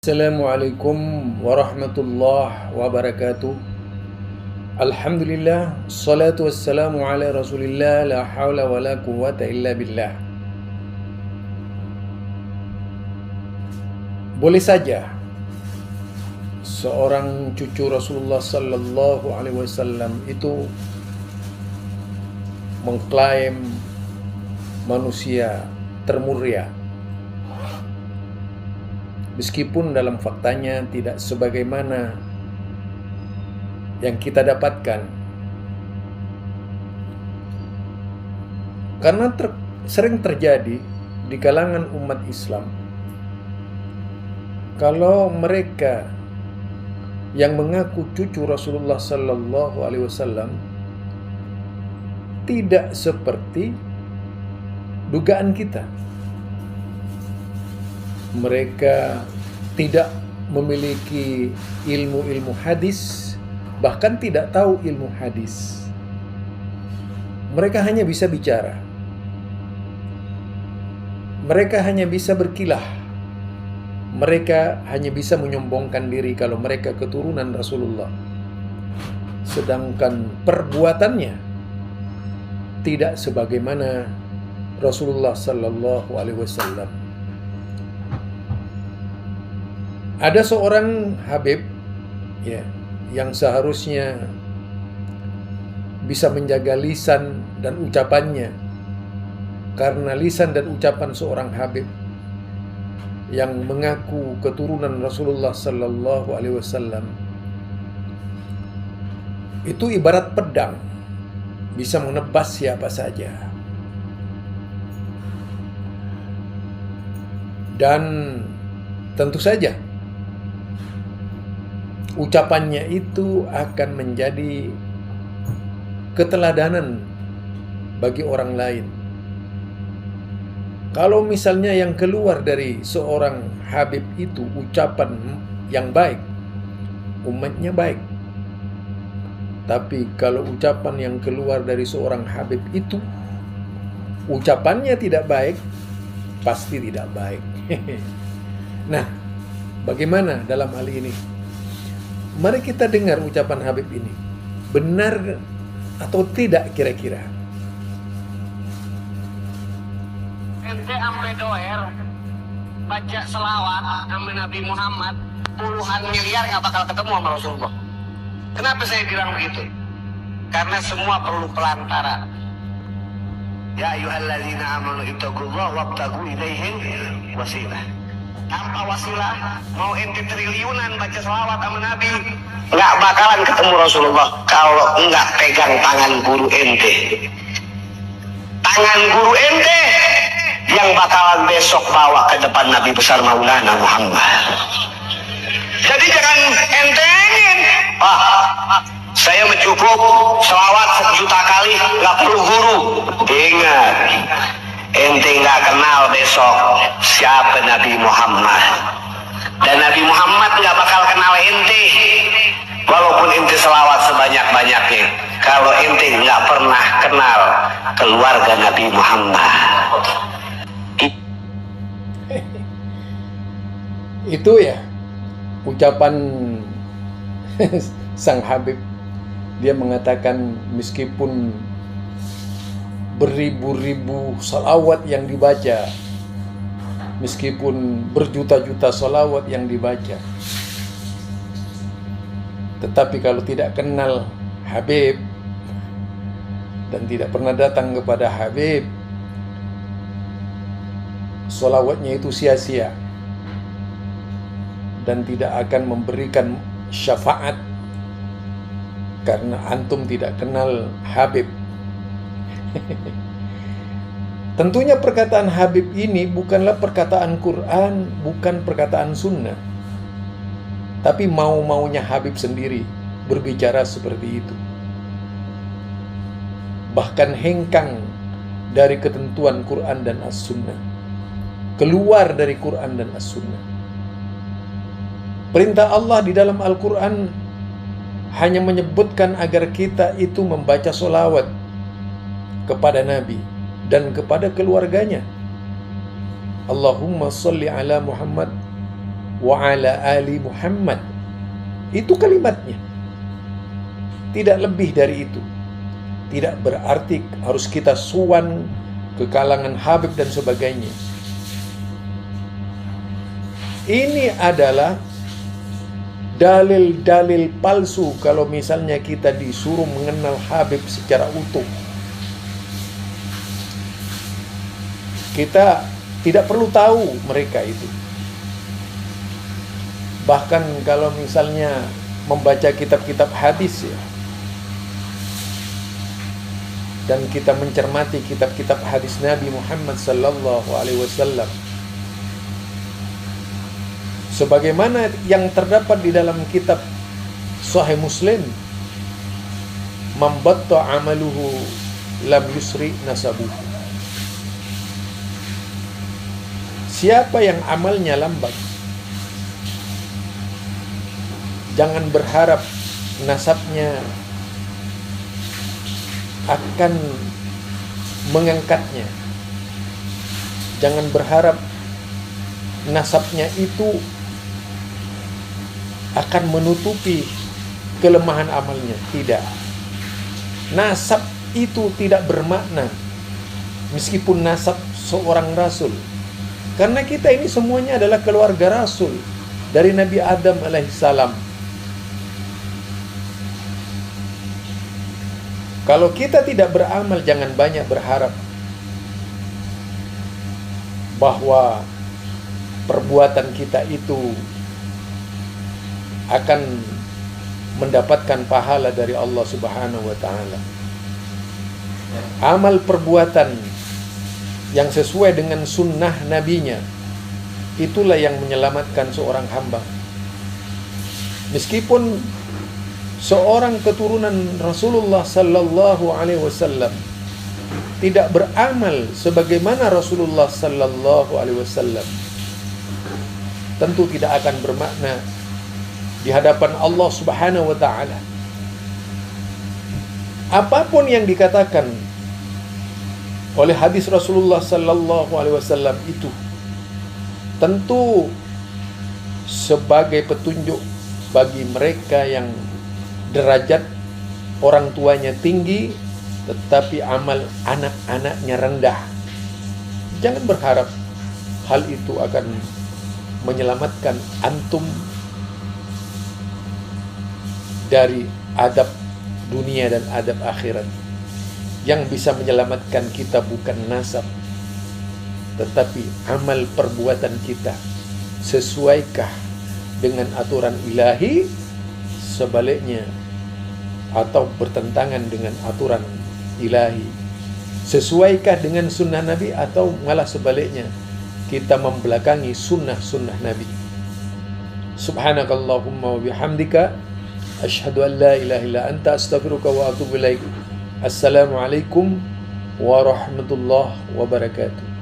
Assalamualaikum warahmatullahi wabarakatuh. Alhamdulillah, salatu wassalamu ala rasulillah, la hawla wa la quwwata illa billah. Boleh saja seorang cucu Rasulullah sallallahu alaihi wasallam itu mengklaim manusia termulia, meskipun dalam faktanya tidak sebagaimana yang kita dapatkan. Karena sering terjadi di kalangan umat Islam, kalau mereka yang mengaku cucu Rasulullah sallallahu alaihi wasallam tidak seperti dugaan kita. Mereka tidak memiliki ilmu-ilmu hadis, bahkan tidak tahu ilmu hadis. Mereka hanya bisa bicara. Mereka hanya bisa berkilah. Mereka hanya bisa menyombongkan diri kalau mereka keturunan Rasulullah. Sedangkan perbuatannya tidak sebagaimana Rasulullah sallallahu alaihi wasallam. Ada seorang Habib yang seharusnya bisa menjaga lisan dan ucapannya, karena lisan dan ucapan seorang Habib yang mengaku keturunan Rasulullah sallallahu alaihi wasallam itu ibarat pedang, bisa menebas siapa saja. Dan tentu saja ucapannya itu akan menjadi keteladanan bagi orang lain. Kalau misalnya yang keluar dari seorang Habib itu ucapan yang baik, umatnya baik. Tapi kalau ucapan yang keluar dari seorang Habib itu ucapannya tidak baik, pasti tidak baik. Nah, bagaimana dalam hal ini? Mari kita dengar ucapan Habib ini. Benar atau tidak kira-kira? Ente ampe doer baca selawat sama Nabi Muhammad puluhan miliar nggak bakal ketemu sama Rasulullah. Kenapa saya bilang begitu? Karena semua perlu pelantara. Ya ayyuhalladzina amanu ittaqullaha wabtagu ilaihi wasilah. Tanpa wasilah mau ente triliunan baca selawat sama Nabi, nggak bakalan ketemu Rasulullah kalau nggak pegang tangan guru ente. Tangan guru ente yang bakalan besok bawa ke depan Nabi besar Maulana Muhammad. Jadi jangan entengin. Saya mencukup selawat 1 juta kali, nggak perlu guru. Ingat, ente nggak kenal besok siapa Nabi Muhammad. Dan Nabi Muhammad nggak bakal kenal ente, walaupun ente selawat sebanyak-banyaknya. Kalau ente nggak pernah kenal keluarga Nabi Muhammad. Itu ya ucapan sang Habib. Dia mengatakan meskipun beribu-ribu salawat yang dibaca, meskipun berjuta-juta salawat yang dibaca, tetapi kalau tidak kenal Habib dan tidak pernah datang kepada Habib, salawatnya itu sia-sia dan tidak akan memberikan syafaat, karena antum tidak kenal Habib. Tentunya perkataan Habib ini bukanlah perkataan Quran, bukan perkataan sunnah, tapi mau-maunya Habib sendiri berbicara seperti itu. Bahkan hengkang dari ketentuan Quran dan As-Sunnah, keluar dari Quran dan As-Sunnah. Perintah Allah di dalam Al-Quran hanya menyebutkan agar kita itu membaca sholawat kepada Nabi dan kepada keluarganya. Allahumma salli ala Muhammad wa ala ali Muhammad. Itu kalimatnya. Tidak lebih dari itu. Tidak berarti harus kita suwan ke kalangan Habib dan sebagainya. Ini adalah dalil-dalil palsu kalau misalnya kita disuruh mengenal Habib secara utuh. Kita tidak perlu tahu mereka itu. Bahkan kalau misalnya membaca kitab-kitab hadis ya, dan kita mencermati kitab-kitab hadis Nabi Muhammad sallallahu alaihi wasallam, sebagaimana yang terdapat di dalam kitab Sahih Muslim, "Mambatta amaluhu lam yusri nasabuhu." Siapa yang amalnya lambat, jangan berharap nasabnya akan mengangkatnya. Jangan berharap nasabnya itu akan menutupi kelemahan amalnya. Tidak. Nasab itu tidak bermakna meskipun nasab seorang rasul. Karena kita ini semuanya adalah keluarga rasul dari Nabi Adam alaihissalam. Kalau kita tidak beramal, jangan banyak berharap bahwa perbuatan kita itu akan mendapatkan pahala dari Allah Subhanahu wa taala. Amal perbuatan yang sesuai dengan sunnah nabinya, itulah yang menyelamatkan seorang hamba. Meskipun seorang keturunan Rasulullah sallallahu alaihi wasallam tidak beramal sebagaimana Rasulullah sallallahu alaihi wasallam, tentu tidak akan bermakna di hadapan Allah Subhanahu wa taala. Apapun yang dikatakan oleh hadis Rasulullah sallallahu alaihi wasallam itu tentu sebagai petunjuk bagi mereka yang derajat orang tuanya tinggi tetapi amal anak-anaknya rendah. Jangan berharap hal itu akan menyelamatkan antum dari adab dunia dan adab akhirat. Yang bisa menyelamatkan kita bukan nasab, tetapi amal perbuatan kita. Sesuaikah dengan aturan ilahi? Sebaliknya, atau bertentangan dengan aturan ilahi? Sesuaikah dengan sunnah Nabi atau malah sebaliknya, kita membelakangi sunnah-sunnah Nabi? Subhanakallahumma wa bihamdika asyhadu an la ilaha illa anta astaghfiruka wa atubu ilaik. Assalamualaikum warahmatullahi wabarakatuh.